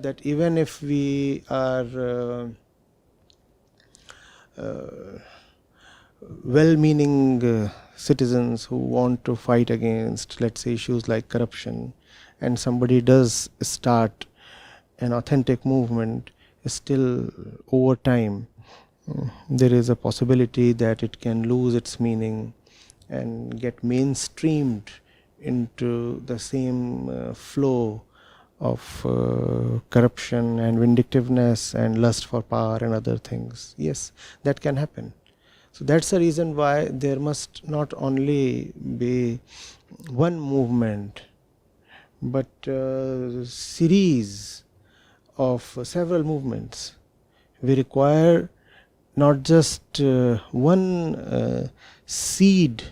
that even if we are well-meaning citizens who want to fight against, let's say, issues like corruption, and somebody does start an authentic movement, still over time there is a possibility that it can lose its meaning and get mainstreamed into the same flow of corruption and vindictiveness and lust for power and other things. Yes, that can happen. So that's the reason why there must not only be one movement, but a series of several movements. We require not just one seed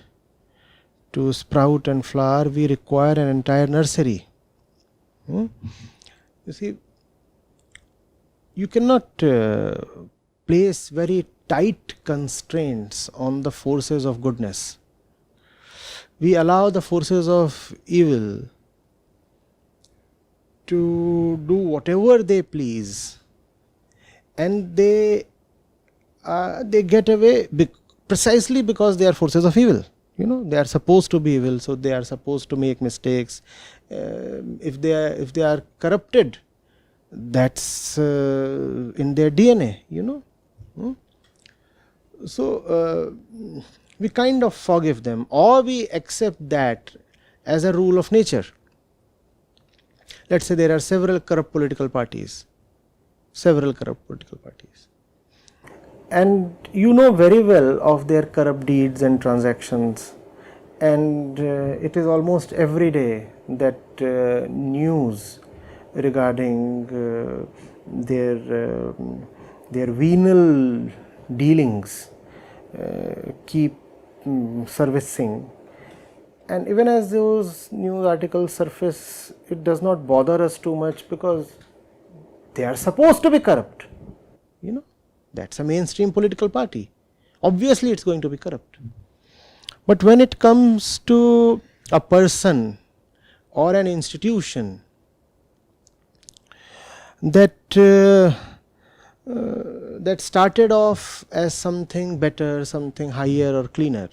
to sprout and flower, we require an entire nursery. You see, you cannot place very tight constraints on the forces of goodness. We allow the forces of evil to do whatever they please, and they get away precisely because they are forces of evil. They are supposed to be evil, so they are supposed to make mistakes. If they are corrupted, that's in their DNA. So we kind of forgive them, or we accept that as a rule of nature. Let's say there are several corrupt political parties, and you know very well of their corrupt deeds and transactions, and it is almost every day that news regarding their venal dealings keep surfacing. And even as those news articles surface, it does not bother us too much because they are supposed to be corrupt. That's a mainstream political party. Obviously it's going to be corrupt. But when it comes to a person or an institution that started off as something better, something higher or cleaner,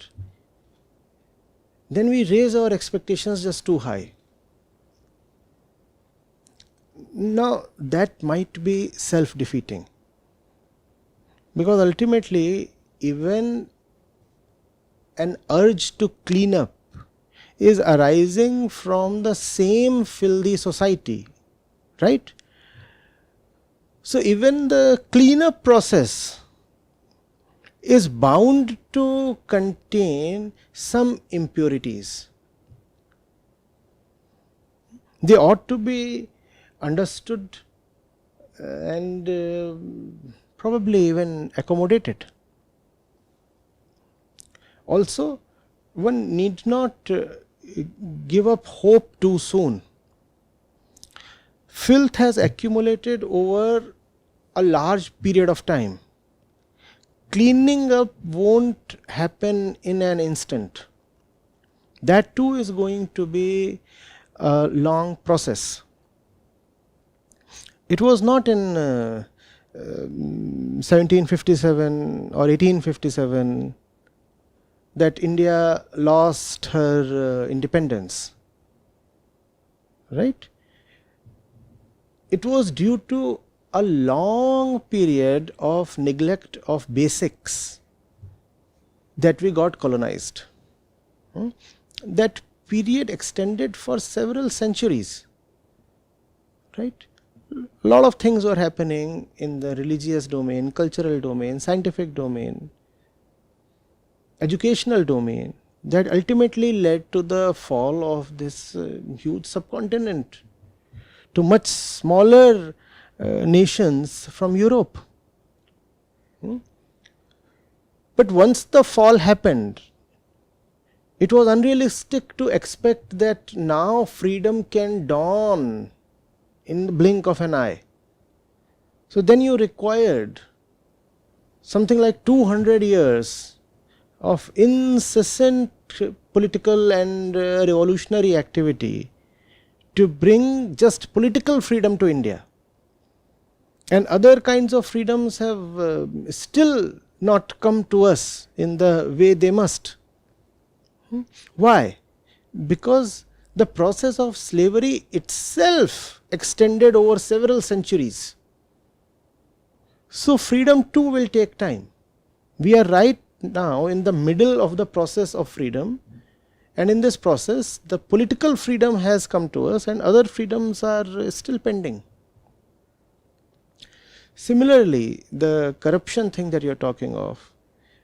then we raise our expectations just too high. Now that might be self-defeating, because ultimately even an urge to clean up is arising from the same filthy society, right? So even the cleanup process is bound to contain some impurities. They ought to be understood and probably even accommodated. Also, one need not give up hope too soon. Filth has accumulated over a large period of time. Cleaning up won't happen in an instant. That too is going to be a long process. It was not in 1757 or 1857 that India lost her independence, right? It was due to a long period of neglect of basics that we got colonized. That period extended for several centuries, right? A lot of things were happening in the religious domain, cultural domain, scientific domain, educational domain, that ultimately led to the fall of this huge subcontinent to much smaller nations from Europe. But once the fall happened, it was unrealistic to expect that now freedom can dawn in the blink of an eye. So then you required something like 200 years of incessant political and revolutionary activity to bring just political freedom to India. And other kinds of freedoms have still not come to us in the way they must. Why? Because the process of slavery itself extended over several centuries. So freedom too will take time. We are right now in the middle of the process of freedom, and in this process the political freedom has come to us and other freedoms are still pending. Similarly, the corruption thing that you're talking of,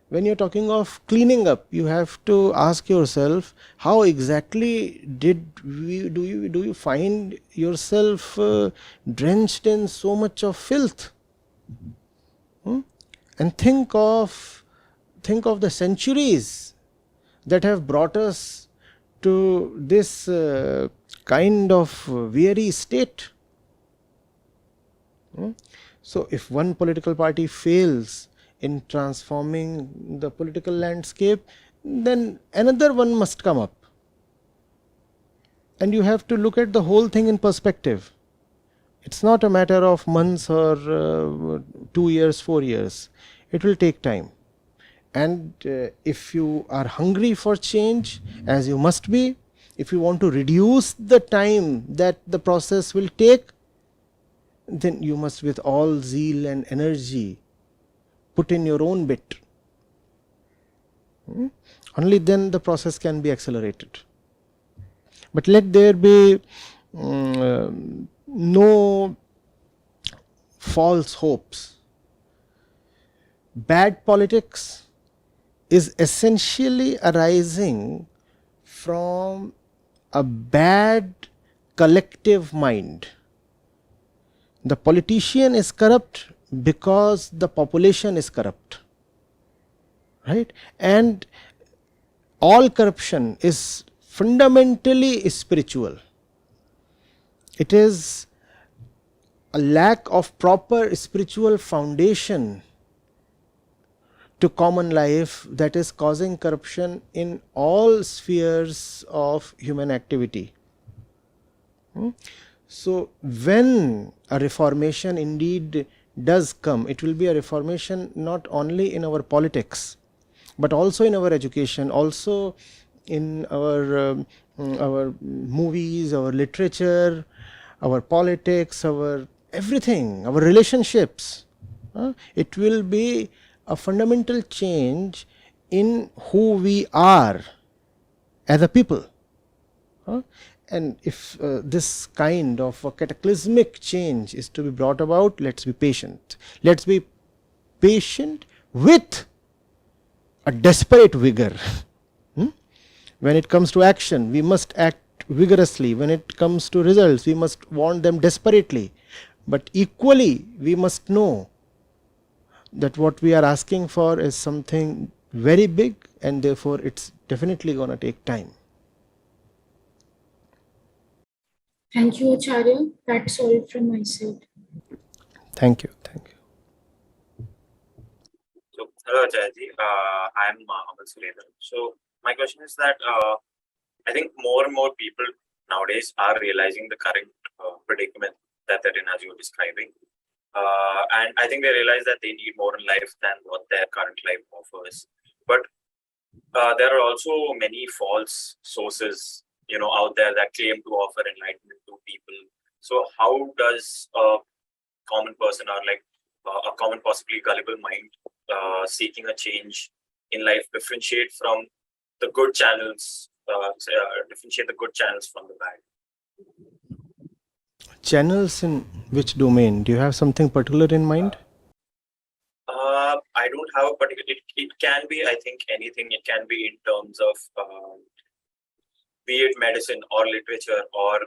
when you're talking of cleaning up, you have to ask yourself, how exactly do you find yourself drenched in so much of filth? And think of the centuries that have brought us to this kind of weary state. So if one political party fails in transforming the political landscape, then another one must come up. And you have to look at the whole thing in perspective. It's not a matter of months or 2 years, 4 years. It will take time. And if you are hungry for change, as you must be, if you want to reduce the time that the process will take, then you must with all zeal and energy put in your own bit. Only then the process can be accelerated. But let there be no false hopes. Bad politics is essentially arising from a bad collective mind. The politician is corrupt because the population is corrupt, right? And all corruption is fundamentally spiritual. It is a lack of proper spiritual foundation to common life that is causing corruption in all spheres of human activity. So when a reformation indeed does come, it will be a reformation not only in our politics, but also in our education, also in our movies, our literature, our politics, our everything, our relationships. It will be a fundamental change in who we are as a people. And if this kind of a cataclysmic change is to be brought about, let's be patient. Let's be patient with a desperate vigor. When it comes to action, we must act vigorously. When it comes to results, we must want them desperately. But equally, we must know that what we are asking for is something very big, and therefore it's definitely going to take time. Thank you, Acharya. That's all from my side. Thank you. Thank you. So, hello, Acharya. I'm Amal Surendra. So, my question is that I think more and more people nowadays are realizing the current predicament that they're in, as you were describing. And I think they realize that they need more in life than what their current life offers. But there are also many false sources, out there that claim to offer enlightenment to people. So how does a common person or like a common, possibly gullible mind seeking a change in life differentiate from the good channels, differentiate the good channels from the bad? Channels in which domain? Do you have something particular in mind? I don't have a particular. It can be, I think, anything. It can be in terms of be it medicine or literature or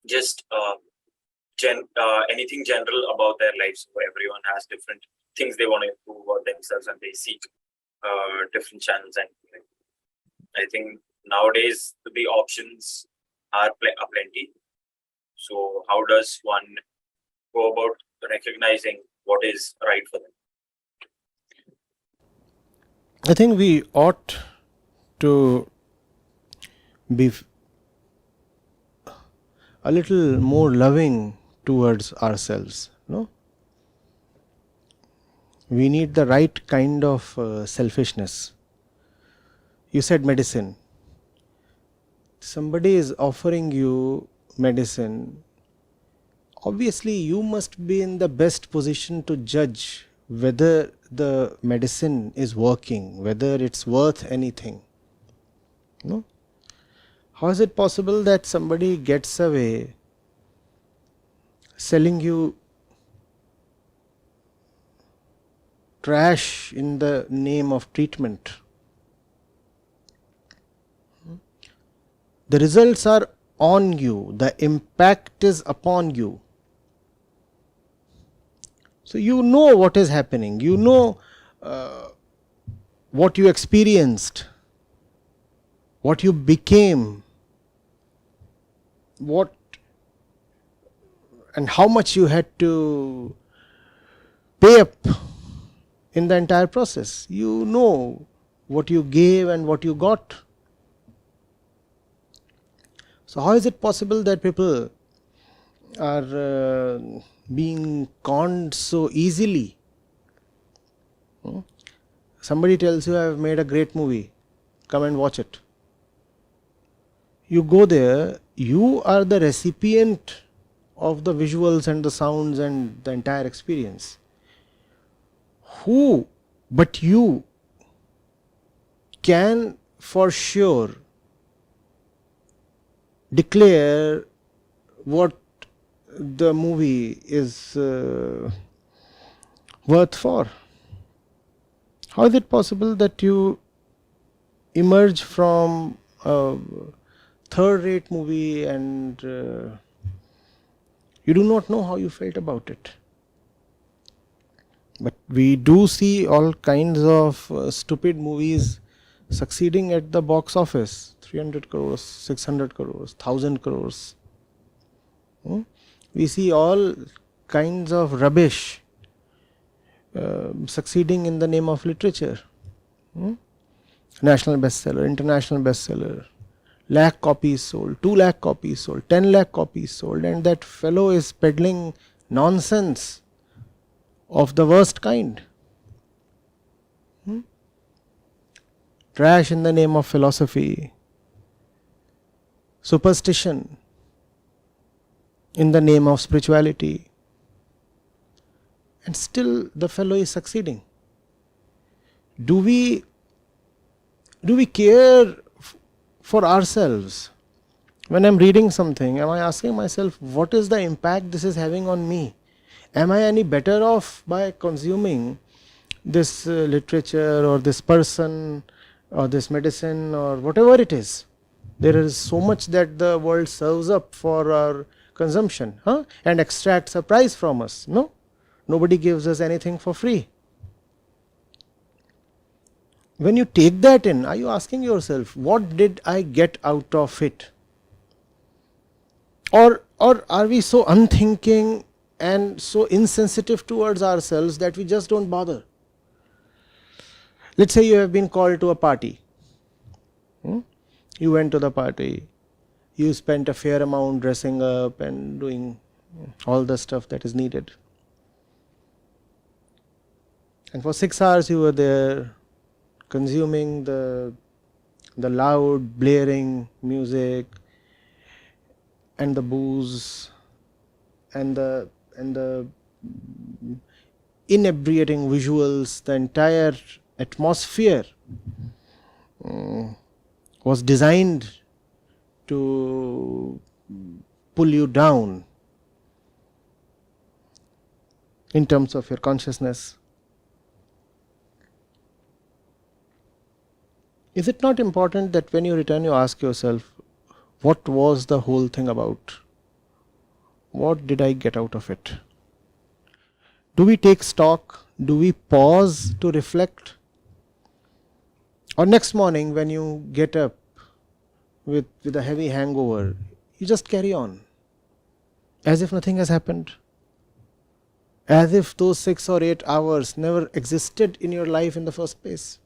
just anything general about their lives. So everyone has different things they want to improve about themselves, and they seek different channels. And I think nowadays the options are plenty. So how does one go about recognizing what is right for them? I think we ought to be a little more loving towards ourselves. No? We need the right kind of selfishness. You said medicine. Somebody is offering you medicine. Obviously, you must be in the best position to judge whether the medicine is working, whether it's worth anything. No? How is it possible that somebody gets away selling you trash in the name of treatment? The results are on you, the impact is upon you. So you know what is happening, you know what you experienced, what you became, what and how much you had to pay up in the entire process. You know what you gave and what you got. So how is it possible that people are being conned so easily? Somebody tells you, I have made a great movie, come and watch it. You go there, you are the recipient of the visuals and the sounds and the entire experience. Who but you can for sure declare what the movie is worth for? How is it possible that you emerge from a third-rate movie and you do not know how you felt about it? But we do see all kinds of stupid movies succeeding at the box office. 300 crores, 600 crores, 1000 crores. We see all kinds of rubbish succeeding in the name of literature. National bestseller, international bestseller, lakh copies sold, 2 lakh copies sold, 10 lakh copies sold, and that fellow is peddling nonsense of the worst kind. Trash in the name of philosophy, superstition in the name of spirituality, and still the fellow is succeeding. Do we care for ourselves? When I am reading something, am I asking myself, what is the impact this is having on me? Am I any better off by consuming this literature or this person or this medicine or whatever it is? There is so much that the world serves up for our consumption, and extracts a price from us. No, nobody gives us anything for free. When you take that in, are you asking yourself, what did I get out of it? Or are we so unthinking and so insensitive towards ourselves that we just don't bother? Let's say you have been called to a party. You went to the party. You spent a fair amount dressing up and doing all the stuff that is needed. And for 6 hours you were there consuming the loud blaring music and the booze and the inebriating visuals. The entire atmosphere was designed to pull you down in terms of your consciousness. Is it not important that when you return you ask yourself, what was the whole thing about? What did I get out of it? Do we take stock? Do we pause to reflect? Or next morning when you get up with a heavy hangover, you just carry on as if nothing has happened, as if those 6 or 8 hours never existed in your life in the first place.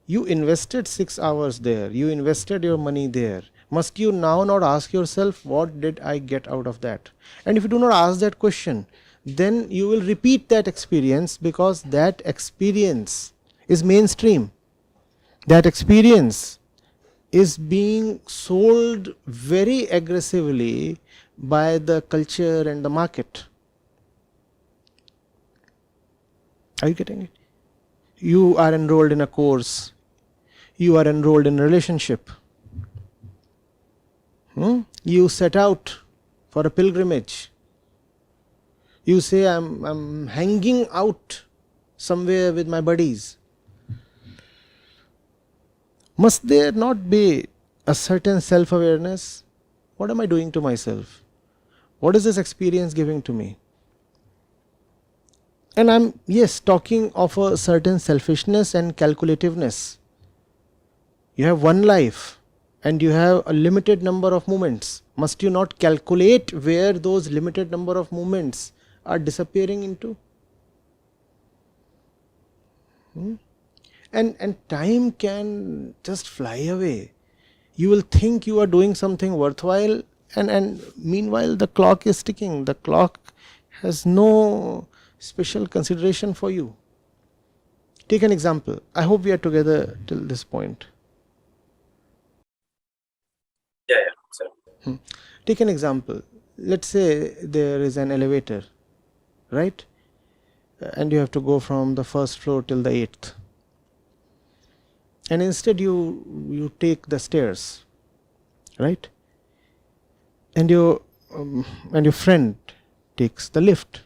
You invested 6 hours there, you invested your money there. Must you now not ask yourself, what did I get out of that? And if you do not ask that question, then you will repeat that experience because that experience is mainstream. That experience is being sold very aggressively by the culture and the market. Are you getting it? You are enrolled in a course. You are enrolled in a relationship. You set out for a pilgrimage. You say, I'm hanging out somewhere with my buddies. Must there not be a certain self-awareness? What am I doing to myself? What is this experience giving to me? And I'm, yes, talking of a certain selfishness and calculativeness. You have one life and you have a limited number of moments. Must you not calculate where those limited number of moments are disappearing into? And time can just fly away. You will think you are doing something worthwhile, and meanwhile the clock is ticking. The clock has no special consideration for you. Take an example. I hope we are together till this point. Yeah, sir. Take an example. Let's say there is an elevator, right? And you have to go from the first floor till the 8th. And instead you take the stairs, right? And your friend takes the lift.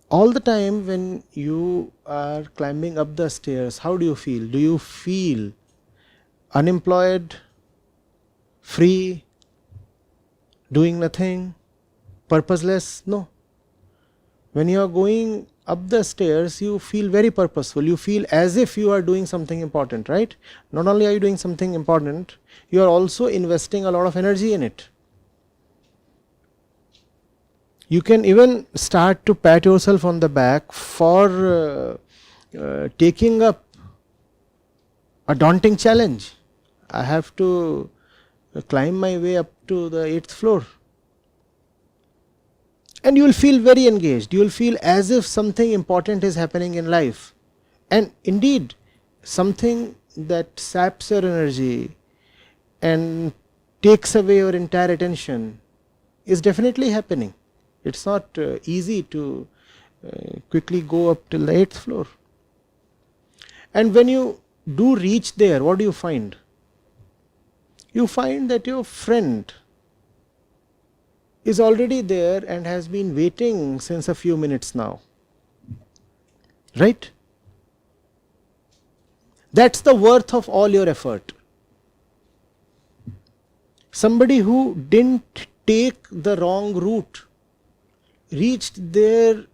All the time when you are climbing up the stairs, how do you feel? Do you feel unemployed, free, doing nothing, purposeless? No. When you are going up the stairs, you feel very purposeful. You feel as if you are doing something important, right? Not only are you doing something important, you are also investing a lot of energy in it. You can even start to pat yourself on the back for taking up a daunting challenge. I have to climb my way up to the 8th floor. And you will feel very engaged. You will feel as if something important is happening in life. And indeed, something that saps your energy and takes away your entire attention is definitely happening. It's not easy to quickly go up till the 8th floor. And when you do reach there, what do you find? You find that your friend is already there and has been waiting since a few minutes now. Right? That's the worth of all your effort. Somebody who didn't take the wrong route reached there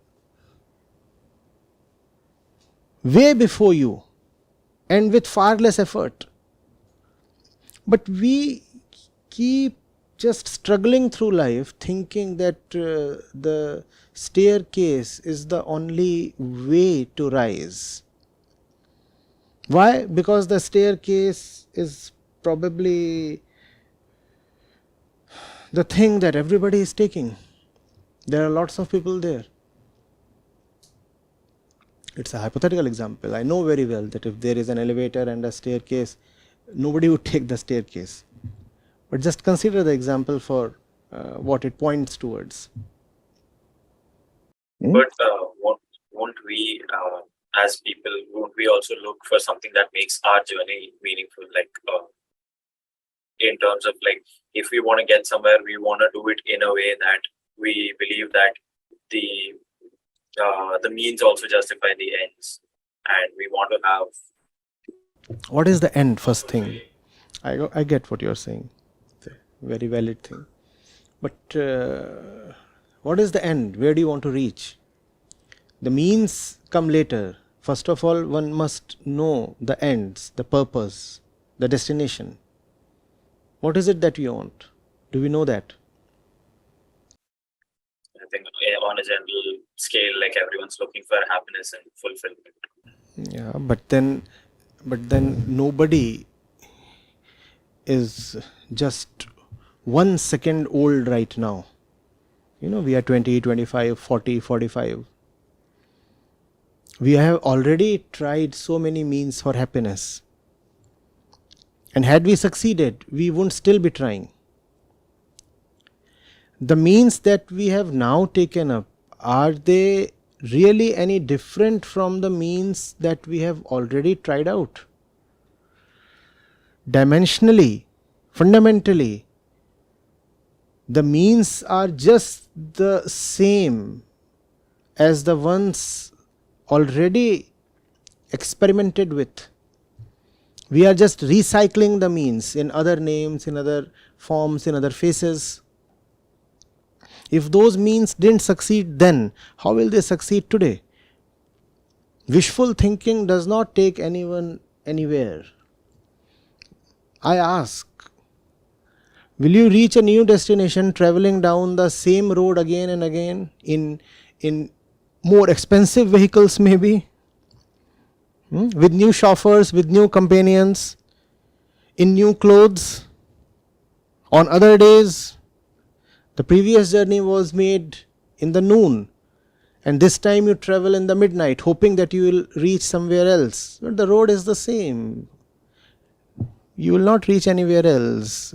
way before you and with far less effort. But we keep just struggling through life thinking that the staircase is the only way to rise. Why? Because the staircase is probably the thing that everybody is taking. There are lots of people there. It's a hypothetical example. I know very well that if there is an elevator and a staircase, nobody would take the staircase. But just consider the example for what it points towards. But won't we, as people, won't we also look for something that makes our journey meaningful? Like in terms of like, if we want to get somewhere, we want to do it in a way that we believe that the means also justify the ends, and we want to have. What is the end? First thing, I get what you're saying. It's a very valid thing. But what is the end? Where do you want to reach? The means come later. First of all, one must know the ends, the purpose, the destination. What is it that we want? Do we know that? I think on a general scale, like everyone's looking for happiness and fulfillment. Yeah, but then nobody is just 1 second old right now. We are 20, 25, 40, 45. We have already tried so many means for happiness. And had we succeeded, we wouldn't still be trying. The means that we have now taken up, are they really any different from the means that we have already tried out? Dimensionally, fundamentally, the means are just the same as the ones already experimented with. We are just recycling the means in other names, in other forms, in other faces. If those means didn't succeed then, how will they succeed today? Wishful thinking does not take anyone anywhere. I ask, will you reach a new destination traveling down the same road again and again in more expensive vehicles maybe? With new chauffeurs, with new companions, in new clothes? On other days, the previous journey was made in the noon, and this time you travel in the midnight, hoping that you will reach somewhere else. But the road is the same. You will not reach anywhere else.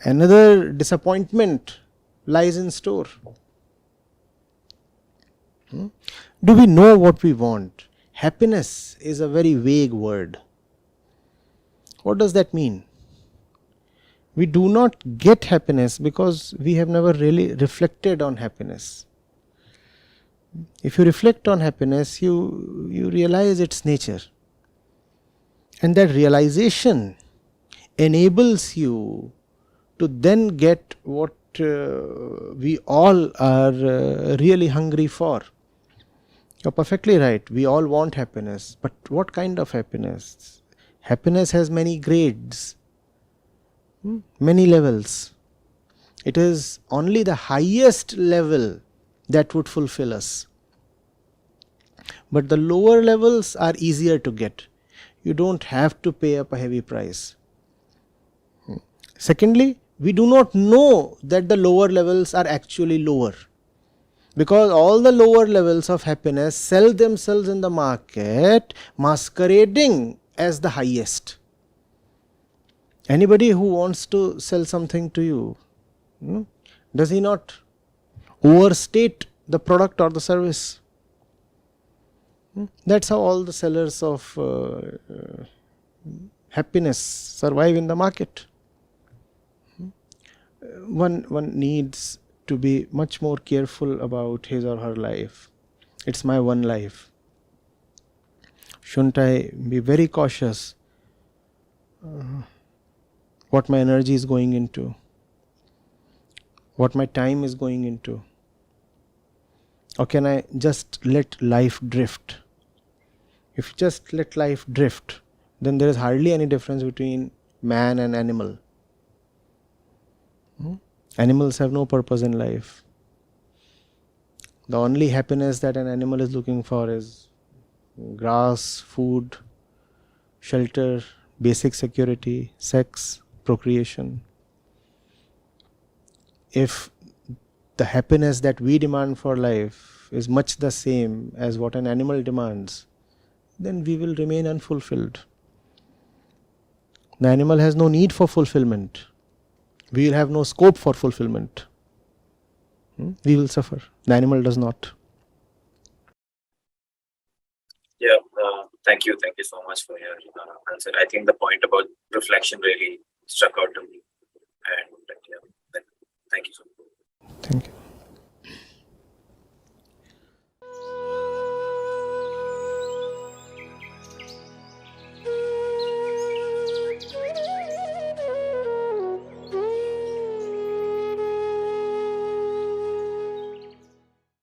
Another disappointment lies in store. Do we know what we want? Happiness is a very vague word. What does that mean? We do not get happiness because we have never really reflected on happiness. If you reflect on happiness, you realize its nature. And that realization enables you to then get what we all are really hungry for. You're perfectly right. We all want happiness. But what kind of happiness? Happiness has many grades, many levels. It is only the highest level that would fulfill us. But the lower levels are easier to get. You don't have to pay up a heavy price. Secondly, we do not know that the lower levels are actually lower, because all the lower levels of happiness sell themselves in the market masquerading as the highest. Anybody who wants to sell something to you, does he not overstate the product or the service? That's how all the sellers of happiness survive in the market. One needs to be much more careful about his or her life. It's my one life. Shouldn't I be very cautious what my energy is going into, what my time is going into? Or can I just let life drift? If you just let life drift, then there is hardly any difference between man and animal. Animals have no purpose in life. The only happiness that an animal is looking for is grass, food, shelter, basic security, sex, procreation. If the happiness that we demand for life is much the same as what an animal demands, then we will remain unfulfilled. The animal has no need for fulfillment. We will have no scope for fulfillment. We will suffer. The animal does not. Yeah, thank you so much for your answer. I think the point about reflection really struck out to me.